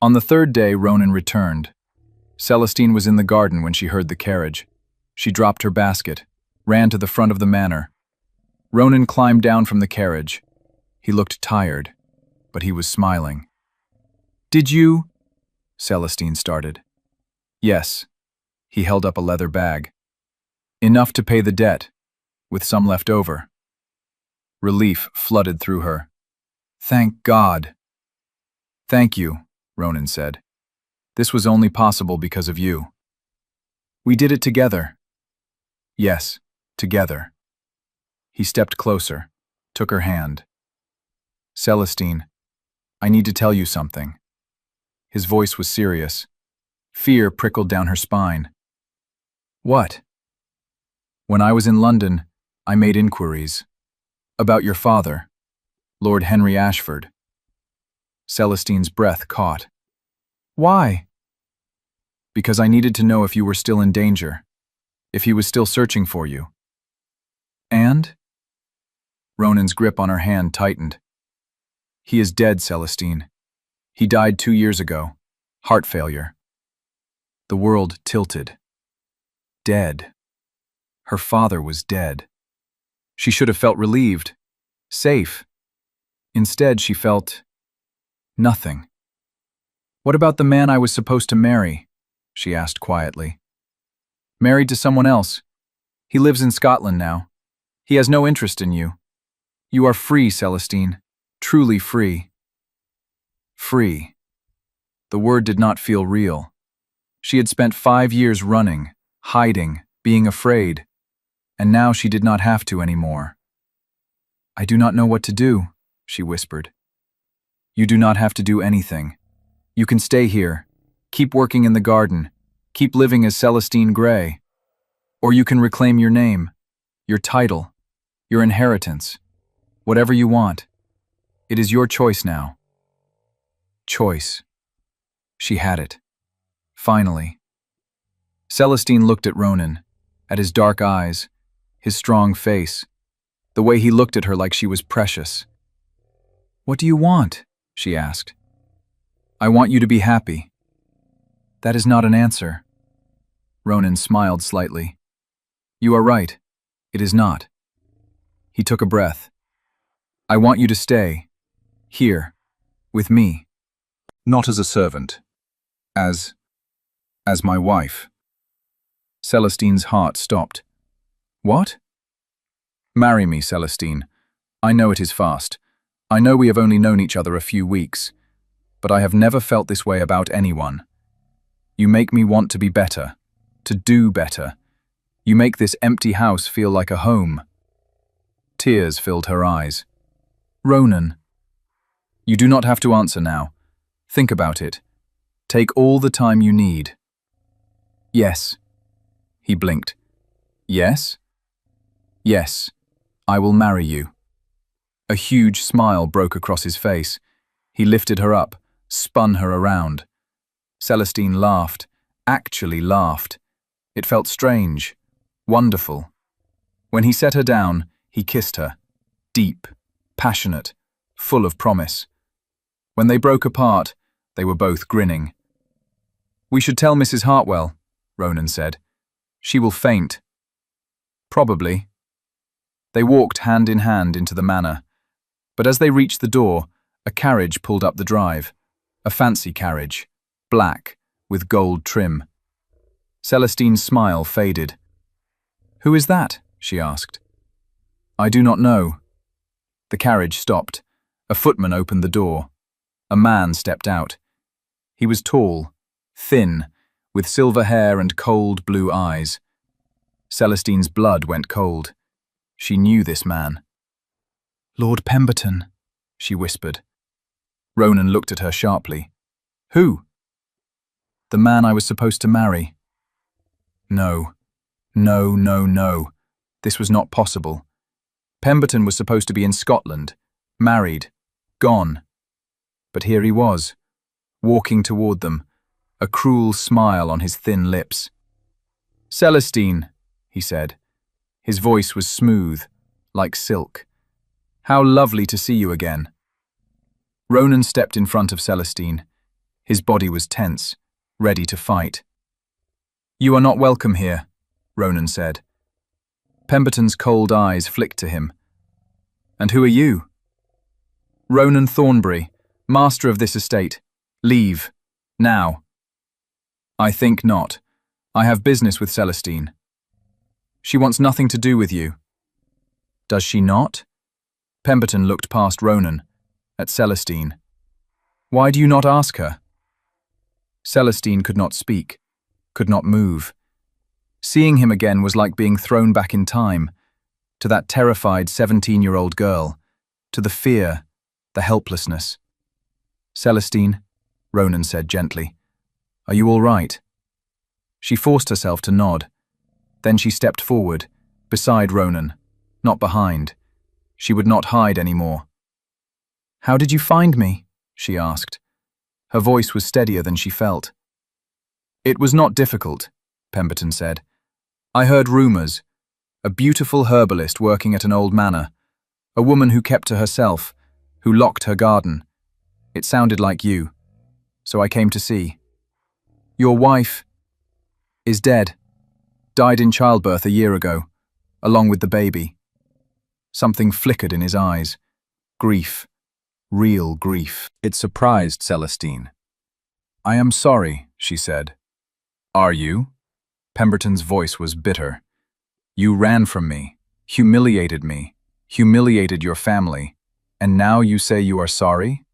On the 3rd day, Ronan returned. Celestine was in the garden when she heard the carriage. She dropped her basket, ran to the front of the manor. Ronan climbed down from the carriage. He looked tired, but he was smiling. "Did you?" Celestine started. "Yes." He held up a leather bag. "Enough to pay the debt, with some left over." Relief flooded through her. "Thank God." "Thank you," Ronan said. "This was only possible because of you." "We did it together." "Yes, together." He stepped closer, took her hand. "Celestine, I need to tell you something." His voice was serious. Fear prickled down her spine. "What?" "When I was in London, I made inquiries. About your father, Lord Henry Ashford." Celestine's breath caught. "Why?" "Because I needed to know if you were still in danger, if he was still searching for you." "And?" Ronan's grip on her hand tightened. "He is dead, Celestine. He died 2 years ago. Heart failure. The world tilted. Dead. Her father was dead. She should have felt relieved, safe. Instead, she felt nothing. "What about the man I was supposed to marry?" she asked quietly. "Married to someone else. He lives in Scotland now. He has no interest in you. You are free, Celestine. Truly free." Free. The word did not feel real. She had spent 5 years running, hiding, being afraid, and now she did not have to anymore. "I do not know what to do," she whispered. "You do not have to do anything. You can stay here, keep working in the garden, keep living as Celestine Gray. Or you can reclaim your name, your title, your inheritance, whatever you want. It is your choice now." Choice. She had it. Finally. Celestine looked at Ronan, at his dark eyes, his strong face, the way he looked at her like she was precious. "What do you want?" she asked. "I want you to be happy." "That is not an answer." Ronan smiled slightly. "You are right. It is not." He took a breath. "I want you to stay. Here. With me. Not as a servant. As my wife." Celestine's heart stopped. "What?" "Marry me, Celestine. I know it is fast. I know we have only known each other a few weeks. But I have never felt this way about anyone. You make me want to be better, to do better. You make this empty house feel like a home." Tears filled her eyes. "Ronan." "You do not have to answer now. Think about it. Take all the time you need." "Yes." He blinked. "Yes?" "Yes. I will marry you." A huge smile broke across his face. He lifted her up, spun her around. Celestine laughed, actually laughed. It felt strange, wonderful. When he set her down, he kissed her, deep, passionate, full of promise. When they broke apart, they were both grinning. "We should tell Mrs. Hartwell," Ronan said. "She will faint." "Probably." They walked hand in hand into the manor. But as they reached the door, a carriage pulled up the drive. A fancy carriage, black, with gold trim. Celestine's smile faded. "Who is that?" she asked. "I do not know." The carriage stopped. A footman opened the door. A man stepped out. He was tall, thin, with silver hair and cold blue eyes. Celestine's blood went cold. She knew this man. "Lord Pemberton," she whispered. Ronan looked at her sharply. "Who?" "The man I was supposed to marry." No. No, no, no. This was not possible. Pemberton was supposed to be in Scotland, married, gone. But here he was, walking toward them, a cruel smile on his thin lips. "Celestine," he said. His voice was smooth, like silk. "How lovely to see you again." Ronan stepped in front of Celestine. His body was tense, ready to fight. "You are not welcome here," Ronan said. Pemberton's cold eyes flicked to him. "And who are you?" "Ronan Thornbury, master of this estate. Leave. Now." "I think not. I have business with Celestine." "She wants nothing to do with you." "Does she not?" Pemberton looked past Ronan, at Celestine. "Why do you not ask her?" Celestine could not speak, could not move. Seeing him again was like being thrown back in time, to that terrified 17-year-old girl, to the fear, the helplessness. "Celestine," Ronan said gently, "are you all right?" She forced herself to nod. Then she stepped forward, beside Ronan, not behind. She would not hide anymore. "How did you find me?" she asked. Her voice was steadier than she felt. "It was not difficult," Pemberton said. "I heard rumors. A beautiful herbalist working at an old manor. A woman who kept to herself, who locked her garden. It sounded like you. So I came to see." Your wife is dead. Died in childbirth a year ago, along with the baby. Something flickered in his eyes. Grief. Real grief. It surprised Celestine. I am sorry, she said. Are you? Pemberton's voice was bitter. You ran from me, humiliated me, humiliated your family, and now you say you are sorry?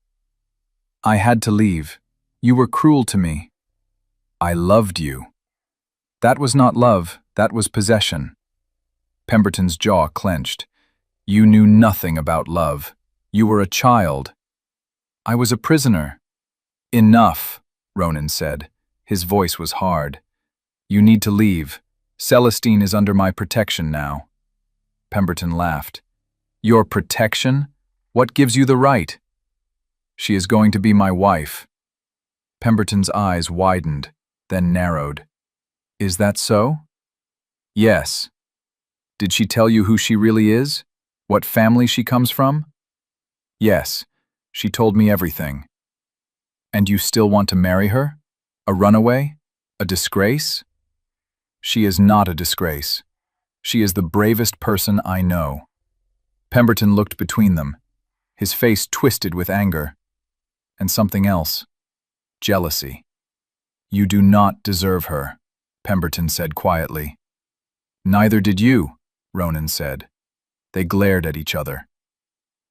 I had to leave. You were cruel to me. I loved you. That was not love, that was possession. Pemberton's jaw clenched. You knew nothing about love. You were a child. I was a prisoner. Enough, Ronan said. His voice was hard. You need to leave. Celestine is under my protection now. Pemberton laughed. Your protection? What gives you the right? She is going to be my wife. Pemberton's eyes widened, then narrowed. Is that so? Yes. Did she tell you who she really is? What family she comes from? Yes, she told me everything. And you still want to marry her? A runaway? A disgrace? She is not a disgrace. She is the bravest person I know. Pemberton looked between them, his face twisted with anger. And something else. Jealousy. You do not deserve her, Pemberton said quietly. Neither did you, Ronan said. They glared at each other.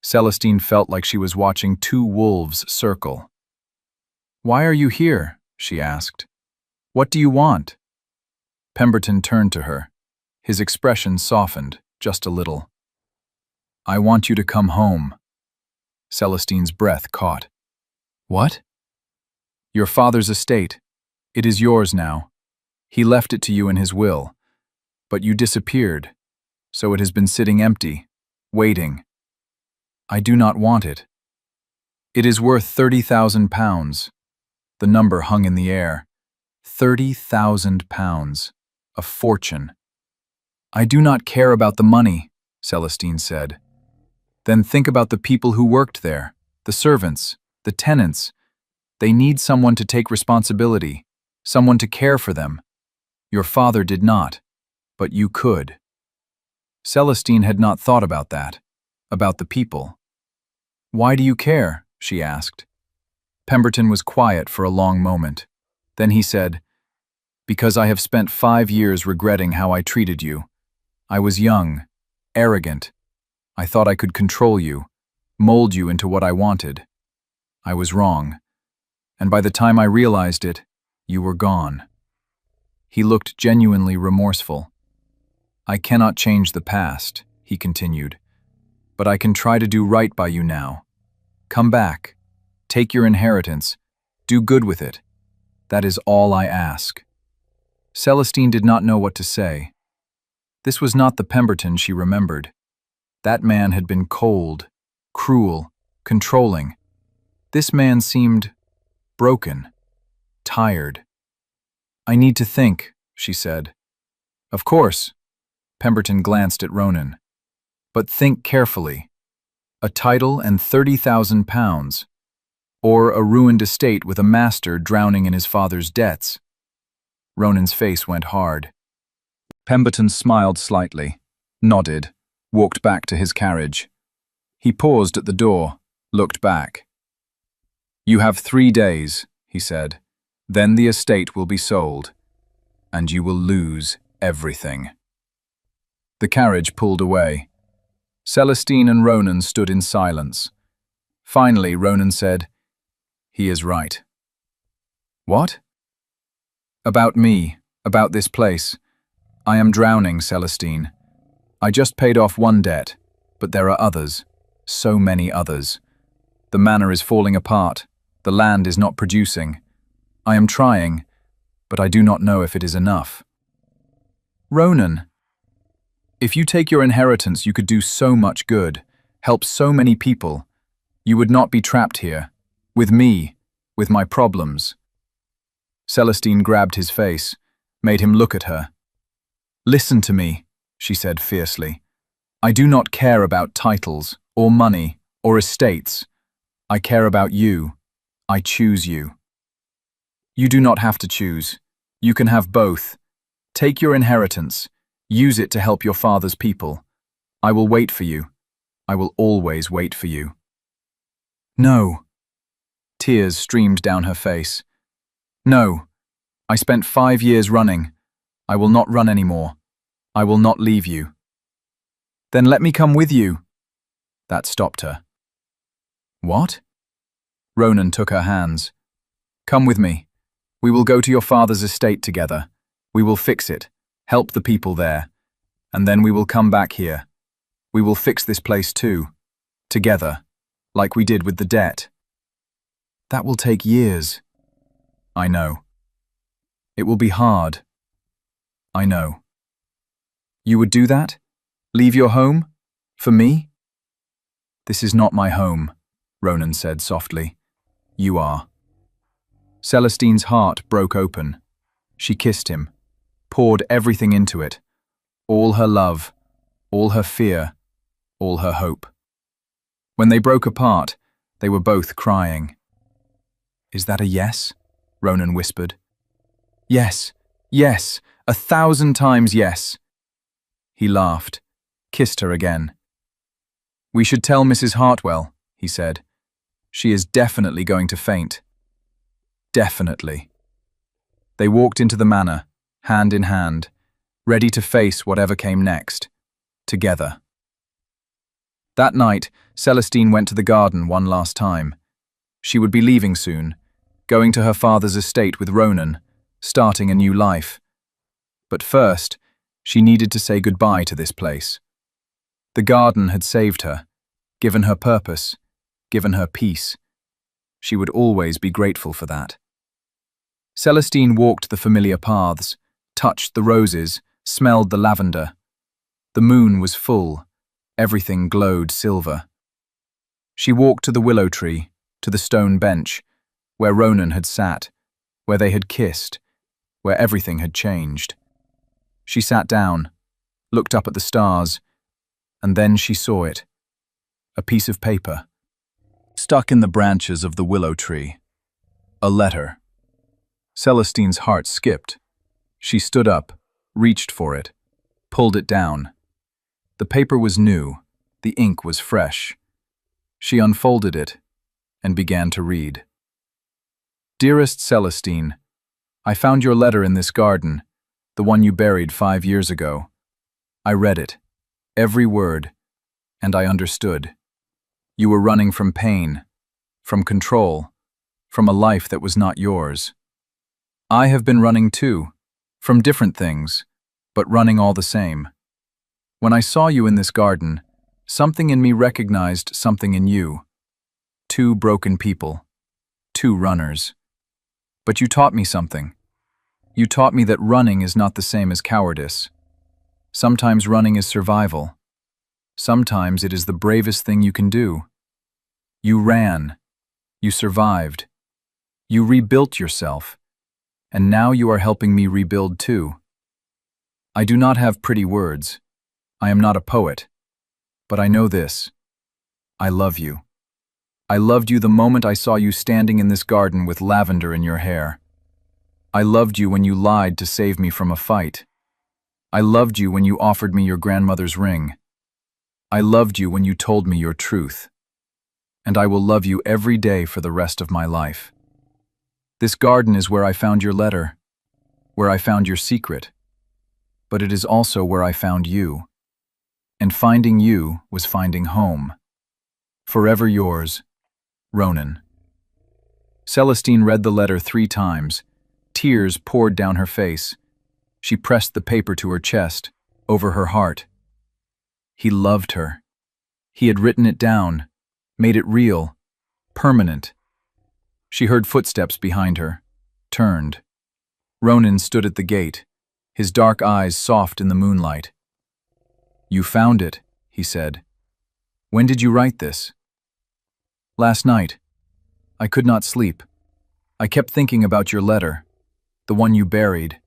Celestine felt like she was watching two wolves circle. Why are you here? She asked. What do you want? Pemberton turned to her. His expression softened, just a little. I want you to come home. Celestine's breath caught. What? Your father's estate. It is yours now. He left it to you in his will. But you disappeared, so it has been sitting empty, waiting. I do not want it. It is worth 30,000 pounds. The number hung in the air. 30,000 pounds. A fortune. I do not care about the money, Celestine said. Then think about the people who worked there, the servants, the tenants. They need someone to take responsibility, someone to care for them. Your father did not, but you could. Celestine had not thought about that, about the people. Why do you care? She asked. Pemberton was quiet for a long moment. Then he said, Because I have spent 5 years regretting how I treated you. I was young, arrogant. I thought I could control you, mold you into what I wanted. I was wrong. And by the time I realized it, you were gone. He looked genuinely remorseful. I cannot change the past, he continued, but I can try to do right by you now. Come back. Take your inheritance. Do good with it. That is all I ask. Celestine did not know what to say. This was not the Pemberton she remembered. That man had been cold, cruel, controlling. This man seemed broken, tired. I need to think, she said. Of course. Pemberton glanced at Ronan. But think carefully. A title and 30,000 pounds. Or a ruined estate with a master drowning in his father's debts. Ronan's face went hard. Pemberton smiled slightly, nodded, walked back to his carriage. He paused at the door, looked back. You have 3 days, he said. Then the estate will be sold, and you will lose everything. The carriage pulled away. Celestine and Ronan stood in silence. Finally, Ronan said, He is right. What? About me, about this place. I am drowning, Celestine. I just paid off one debt, but there are others, so many others. The manor is falling apart. The land is not producing. I am trying, but I do not know if it is enough. Ronan, if you take your inheritance, you could do so much good, help so many people. You would not be trapped here, with me, with my problems. Celestine grabbed his face, made him look at her. Listen to me, she said fiercely. I do not care about titles, or money, or estates. I care about you. I choose you. You do not have to choose. You can have both. Take your inheritance. Use it to help your father's people. I will wait for you. I will always wait for you." "No." Tears streamed down her face. "No. I spent 5 years running. I will not run anymore. I will not leave you." "Then let me come with you." That stopped her. "What?" Ronan took her hands. "Come with me. We will go to your father's estate together. We will fix it, help the people there, and then we will come back here. We will fix this place too, together, like we did with the debt." "That will take years." "I know. It will be hard." "I know." "You would do that? Leave your home? For me?" "This is not my home," Ronan said softly. "You are." Celestine's heart broke open. She kissed him, poured everything into it, all her love, all her fear, all her hope. When they broke apart, they were both crying. "Is that a yes?" Ronan whispered. "Yes, yes, 1,000 times yes." He laughed, kissed her again. "We should tell Mrs. Hartwell," he said. "She is definitely going to faint." Definitely. They walked into the manor, hand in hand, ready to face whatever came next, together. That night, Celestine went to the garden one last time. She would be leaving soon, going to her father's estate with Ronan, starting a new life. But first, she needed to say goodbye to this place. The garden had saved her, given her purpose, given her peace. She would always be grateful for that. Celestine walked the familiar paths, touched the roses, smelled the lavender. The moon was full. Everything glowed silver. She walked to the willow tree, to the stone bench, where Ronan had sat, where they had kissed, where everything had changed. She sat down, looked up at the stars, and then she saw it. A piece of paper, stuck in the branches of the willow tree. A letter. Celestine's heart skipped. She stood up, reached for it, pulled it down. The paper was new, the ink was fresh. She unfolded it and began to read. "Dearest Celestine, I found your letter in this garden, the one you buried 5 years ago. I read it, every word, and I understood. You were running from pain, from control, from a life that was not yours. I have been running too, from different things, but running all the same. When I saw you in this garden, something in me recognized something in you. 2 broken people, 2 runners. But you taught me something. You taught me that running is not the same as cowardice. Sometimes running is survival. Sometimes it is the bravest thing you can do. You ran. You survived. You rebuilt yourself. And now you are helping me rebuild too. I do not have pretty words. I am not a poet. But I know this. I love you. I loved you the moment I saw you standing in this garden with lavender in your hair. I loved you when you lied to save me from a fight. I loved you when you offered me your grandmother's ring. I loved you when you told me your truth. And I will love you every day for the rest of my life. This garden is where I found your letter, where I found your secret. But it is also where I found you. And finding you was finding home. Forever yours, Ronan." Celestine read the letter 3 times. Tears poured down her face. She pressed the paper to her chest, over her heart. He loved her. He had written it down, made it real, permanent. She heard footsteps behind her, turned. Ronan stood at the gate, his dark eyes soft in the moonlight. "You found it," he said. "When did you write this?" "Last night. I could not sleep. I kept thinking about your letter, the one you buried,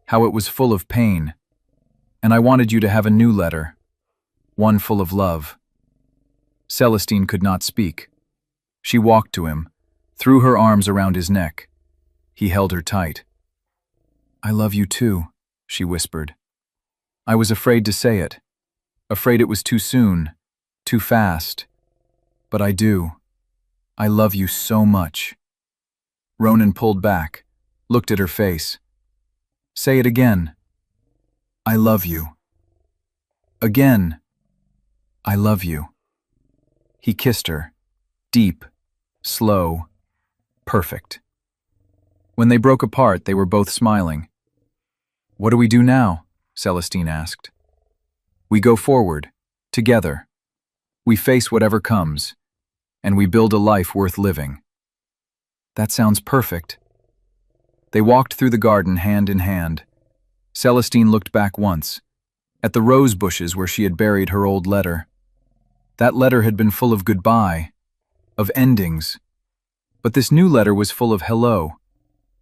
how it was full of pain, and I wanted you to have a new letter, one full of love." Celestine could not speak. She walked to him, threw her arms around his neck. He held her tight. "I love you too," she whispered. "I was afraid to say it, afraid it was too soon, too fast. But I do. I love you so much." Ronan pulled back, looked at her face. "Say it again." "I love you." "Again." "I love you." He kissed her, deep, slow, perfect. When they broke apart, they were both smiling. "What do we do now?" Celestine asked. "We go forward, together. We face whatever comes, and we build a life worth living." "That sounds perfect." They walked through the garden hand in hand. Celestine looked back once, at the rose bushes where she had buried her old letter. That letter had been full of goodbye, of endings. But this new letter was full of hello,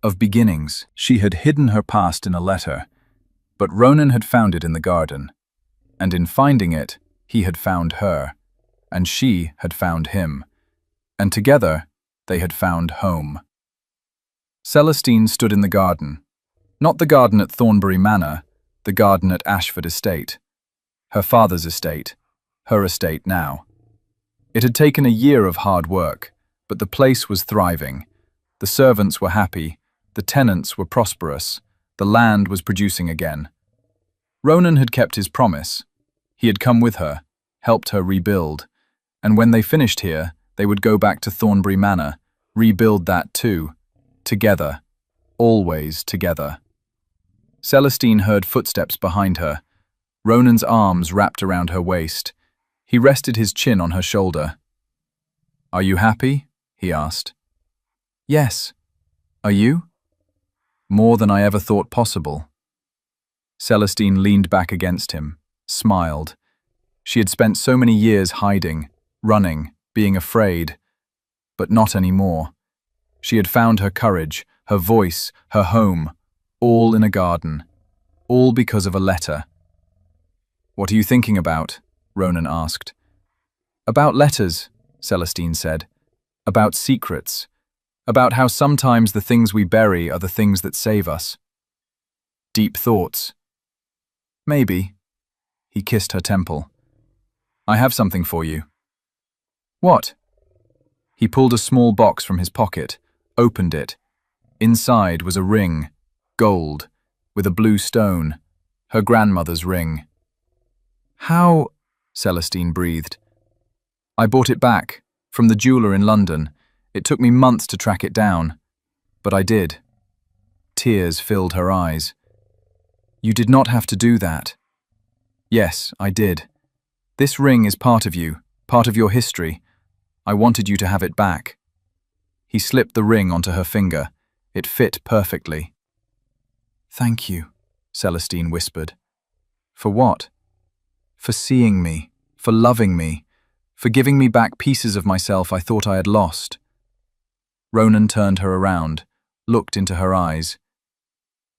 of beginnings. She had hidden her past in a letter, but Ronan had found it in the garden. And in finding it, he had found her, and she had found him. And together, they had found home. Celestine stood in the garden. Not the garden at Thornbury Manor, the garden at Ashford Estate. Her father's estate, her estate now. It had taken a year of hard work, but the place was thriving. The servants were happy, the tenants were prosperous, the land was producing again. Ronan had kept his promise. He had come with her, helped her rebuild, and when they finished here, they would go back to Thornbury Manor, rebuild that too, together, always together. Celestine heard footsteps behind her. Ronan's arms wrapped around her waist. He rested his chin on her shoulder. "Are you happy?" he asked. "Yes. Are you?" "More than I ever thought possible." Celestine leaned back against him, smiled. She had spent so many years hiding, running, being afraid, but not anymore. She had found her courage, her voice, her home, all in a garden, all because of a letter. "What are you thinking about?" Ronan asked. "About letters," Celestine said. "About secrets. About how sometimes the things we bury are the things that save us." "Deep thoughts." "Maybe." He kissed her temple. "I have something for you." "What?" He pulled a small box from his pocket, opened it. Inside was a ring, gold, with a blue stone, her grandmother's ring. "How?" Celestine breathed. "I bought it back, from the jeweler in London. It took me months to track it down, but I did." Tears filled her eyes. "You did not have to do that." "Yes, I did. This ring is part of you, part of your history. I wanted you to have it back." He slipped the ring onto her finger. It fit perfectly. "Thank you," Celestine whispered. "For what?" "For seeing me, for loving me, for giving me back pieces of myself I thought I had lost." Ronan turned her around, looked into her eyes.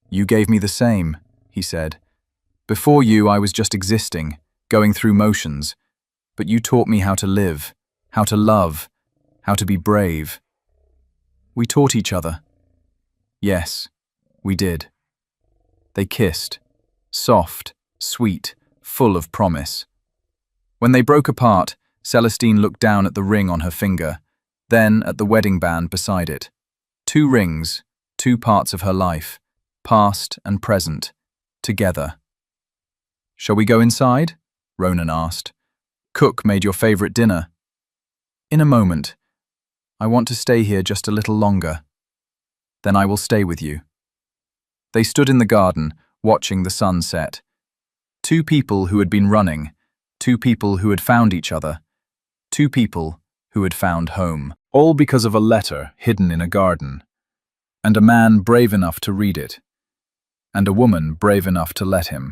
"You gave me the same," he said. "Before you, I was just existing, going through motions, but you taught me how to live, how to love, how to be brave." "We taught each other." "Yes, we did." They kissed, soft, sweet, full of promise. When they broke apart, Celestine looked down at the ring on her finger, then at the wedding band beside it. 2 rings, 2 parts of her life, past and present, together. "Shall we go inside?" Ronan asked. "Cook made your favorite dinner." "In a moment. I want to stay here just a little longer." "Then I will stay with you." They stood in the garden, watching the sun set. 2 people who had been running, 2 people who had found each other, 2 people who had found home. All because of a letter hidden in a garden, and a man brave enough to read it, and a woman brave enough to let him.